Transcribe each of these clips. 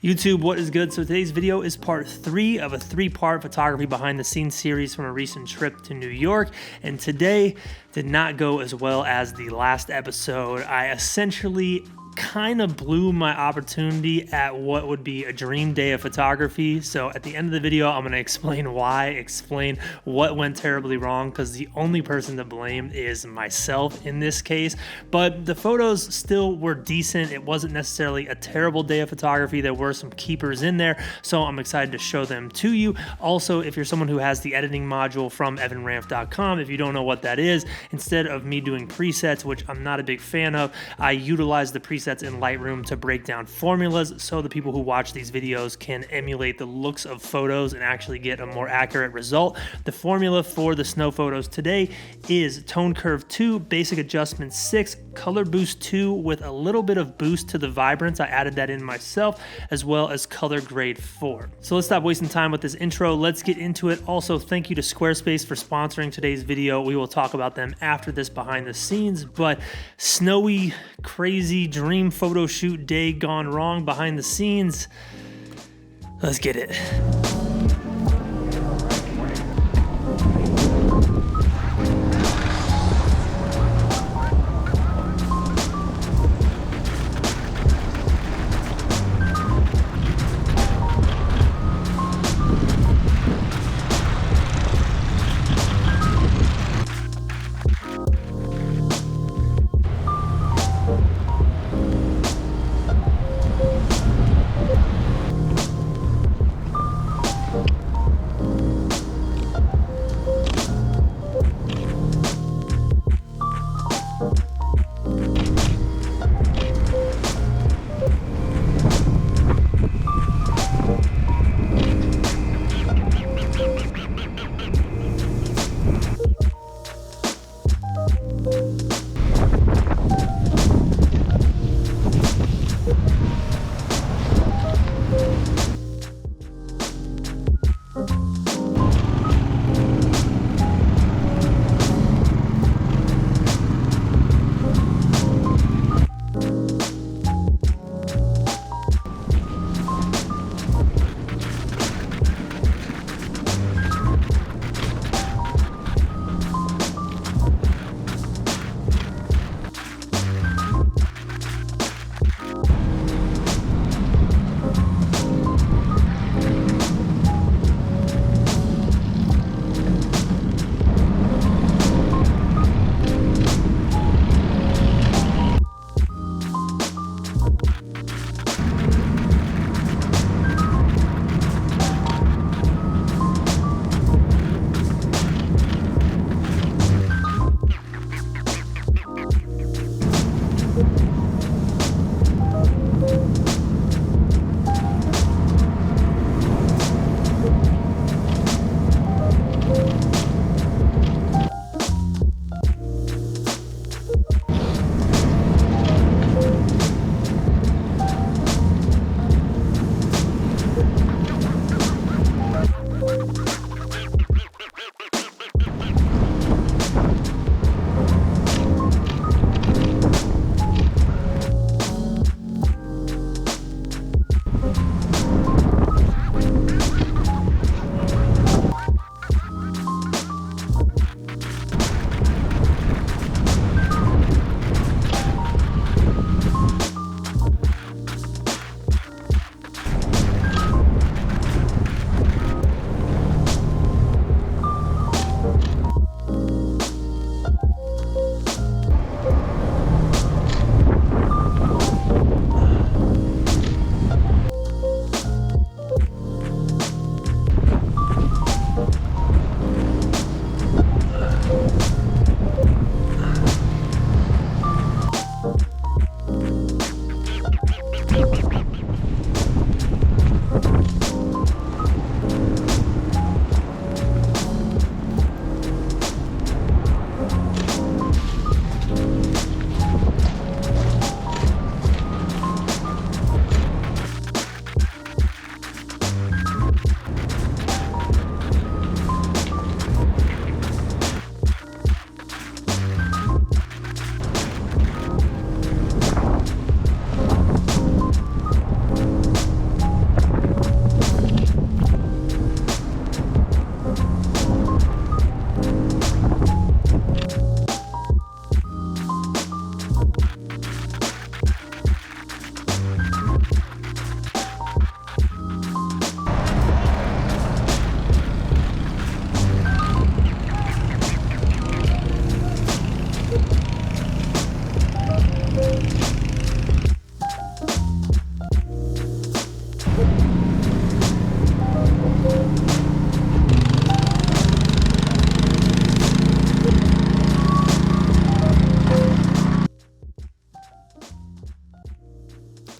YouTube, what is good? So today's video is part 3 of a 3-part photography behind the scenes series from a recent trip to New York. And today did not go as well as the last episode. I essentially kind of blew my opportunity at what would be a dream day of photography. So at the end of the video, I'm going to explain why, explain what went terribly wrong, because the only person to blame is myself in this case. But the photos still were decent. It wasn't necessarily a terrible day of photography. There were some keepers in there, so I'm excited to show them to you. Also, if you're someone who has the editing module from evanranf.com, if you don't know what that is, instead of me doing presets, which I'm not a big fan of, I utilize the presets in Lightroom to break down formulas so the people who watch these videos can emulate the looks of photos and actually get a more accurate result. The formula for the snow photos today is Tone Curve 2, Basic Adjustment 6, Color Boost 2 with a little bit of boost to the vibrance. I added that in myself, as well as Color Grade 4. So let's stop wasting time with this intro. Let's get into it. Also, thank you to Squarespace for sponsoring today's video. We will talk about them after this behind the scenes, but snowy, crazy dream photo shoot day gone wrong behind the scenes. Let's get it.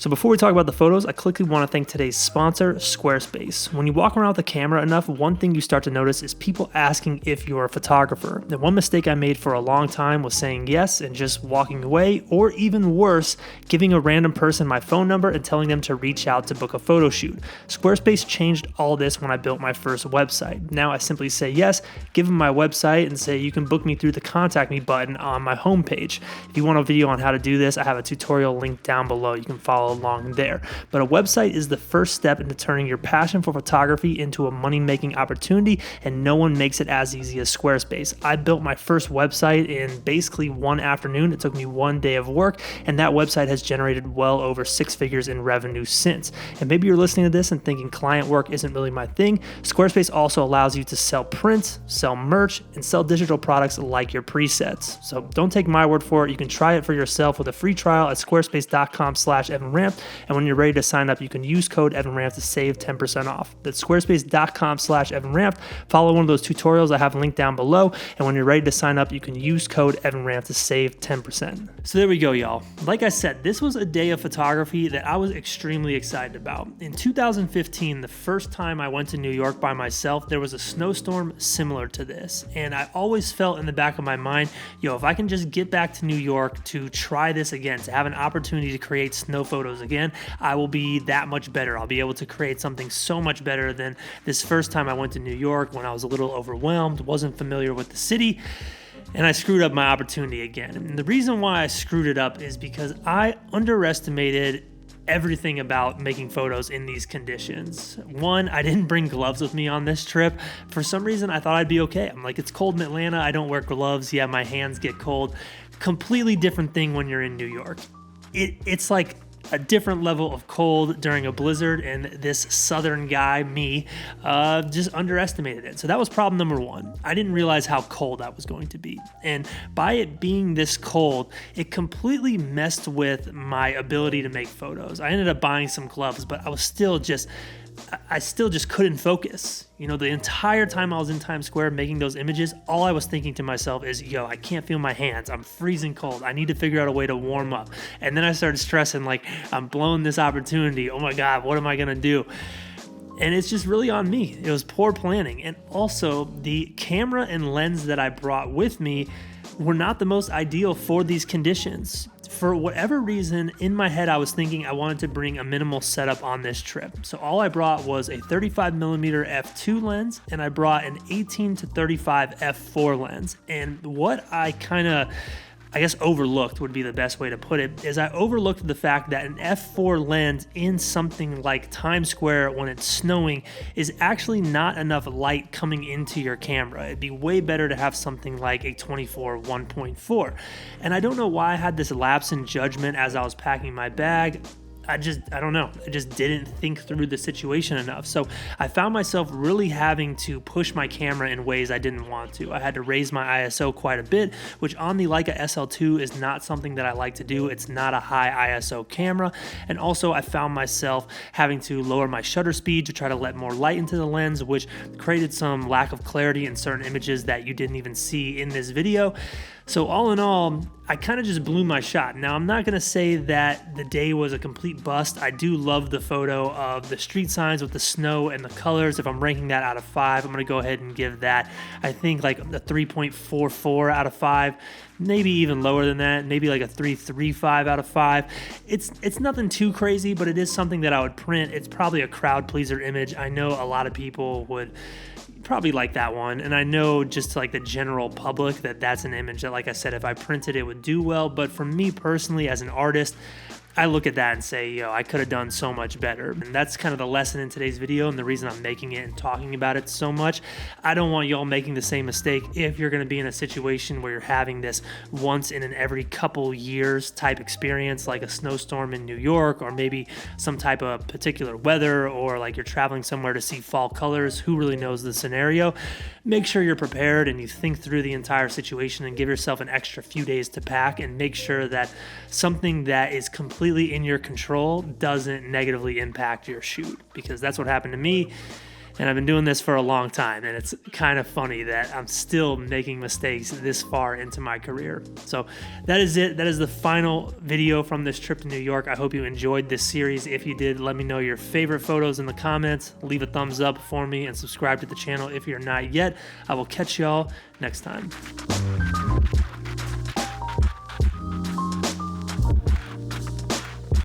So before we talk about the photos, I quickly want to thank today's sponsor, Squarespace. When you walk around with a camera enough, one thing you start to notice is people asking if you're a photographer. And one mistake I made for a long time was saying yes and just walking away, or even worse, giving a random person my phone number and telling them to reach out to book a photo shoot. Squarespace changed all this when I built my first website. Now I simply say yes, give them my website, and say you can book me through the contact me button on my homepage. If you want a video on how to do this, I have a tutorial linked down below. You can follow along there. But a website is the first step into turning your passion for photography into a money-making opportunity, and no one makes it as easy as Squarespace. I built my first website in basically one afternoon. It took me one day of work, and that website has generated well over 6 figures in revenue since. And maybe you're listening to this and thinking client work isn't really my thing. Squarespace also allows you to sell prints, sell merch, and sell digital products like your presets. So don't take my word for it. You can try it for yourself with a free trial at squarespace.com/EvanRamp. And when you're ready to sign up, you can use code EvanRamp to save 10% off. That's squarespace.com/EvanRamp. Follow one of those tutorials I have linked down below. And when you're ready to sign up, you can use code EvanRamp to save 10%. So there we go, y'all. Like I said, this was a day of photography that I was extremely excited about. In 2015, the first time I went to New York by myself, there was a snowstorm similar to this. And I always felt in the back of my mind, if I can just get back to New York to try this again, to have an opportunity to create snow photos again, I will be that much better. I'll be able to create something so much better than this first time I went to New York when I was a little overwhelmed, wasn't familiar with the city, and I screwed up my opportunity again. And the reason why I screwed it up is because I underestimated everything about making photos in these conditions. One, I didn't bring gloves with me on this trip. For some reason, I thought I'd be okay. I'm like, it's cold in Atlanta. I don't wear gloves. Yeah, my hands get cold. Completely different thing when you're in New York. It's like a different level of cold during a blizzard, and this southern guy, me, just underestimated it. So that was problem number one. I didn't realize how cold that was going to be. And by it being this cold, it completely messed with my ability to make photos. I ended up buying some gloves, but I still just couldn't focus. The entire time I was in Times Square making those images, all I was thinking to myself is, I can't feel my hands. I'm freezing cold. I need to figure out a way to warm up. And then I started stressing, like, I'm blowing this opportunity. Oh my God, what am I going to do? And it's just really on me. It was poor planning. And also, the camera and lens that I brought with me were not the most ideal for these conditions. For whatever reason, in my head, I was thinking I wanted to bring a minimal setup on this trip. So all I brought was a 35mm f2 lens, and I brought an 18-35 f4 lens. And what I overlooked would be the best way to put it, is I overlooked the fact that an f4 lens in something like Times Square when it's snowing is actually not enough light coming into your camera. It'd be way better to have something like a 24 1.4. And I don't know why I had this lapse in judgment as I was packing my bag. I don't know. I just didn't think through the situation enough. So I found myself really having to push my camera in ways I didn't want to. I had to raise my ISO quite a bit, which on the Leica SL2 is not something that I like to do. It's not a high ISO camera. And also I found myself having to lower my shutter speed to try to let more light into the lens, which created some lack of clarity in certain images that you didn't even see in this video. So all in all, I kind of just blew my shot. Now, I'm not going to say that the day was a complete bust. I do love the photo of the street signs with the snow and the colors. If I'm ranking that out of 5, I'm going to go ahead and give that, I think, like a 3.44 out of 5. Maybe even lower than that, maybe like a 3.35 out of 5. It's nothing too crazy, but it is something that I would print. It's probably a crowd pleaser image. I know a lot of people would probably like that one, and I know just like the general public that's an image that, like I said, if I printed it would do well. But for me personally, as an artist, I look at that and say, I could have done so much better. And that's kind of the lesson in today's video, and the reason I'm making it and talking about it so much. I don't want y'all making the same mistake if you're going to be in a situation where you're having this once in an every couple years type experience, like a snowstorm in New York, or maybe some type of particular weather, or like you're traveling somewhere to see fall colors. Who really knows the scenario? Make sure you're prepared and you think through the entire situation and give yourself an extra few days to pack, and make sure that something that is completely in your control doesn't negatively impact your shoot, because that's what happened to me. And I've been doing this for a long time, and it's kind of funny that I'm still making mistakes this far into my career. So that is it. That is the final video from this trip to New York. I hope you enjoyed this series. If you did, let me know your favorite photos in the comments. Leave a thumbs up for me and subscribe to the channel if you're not yet. I will catch y'all next time.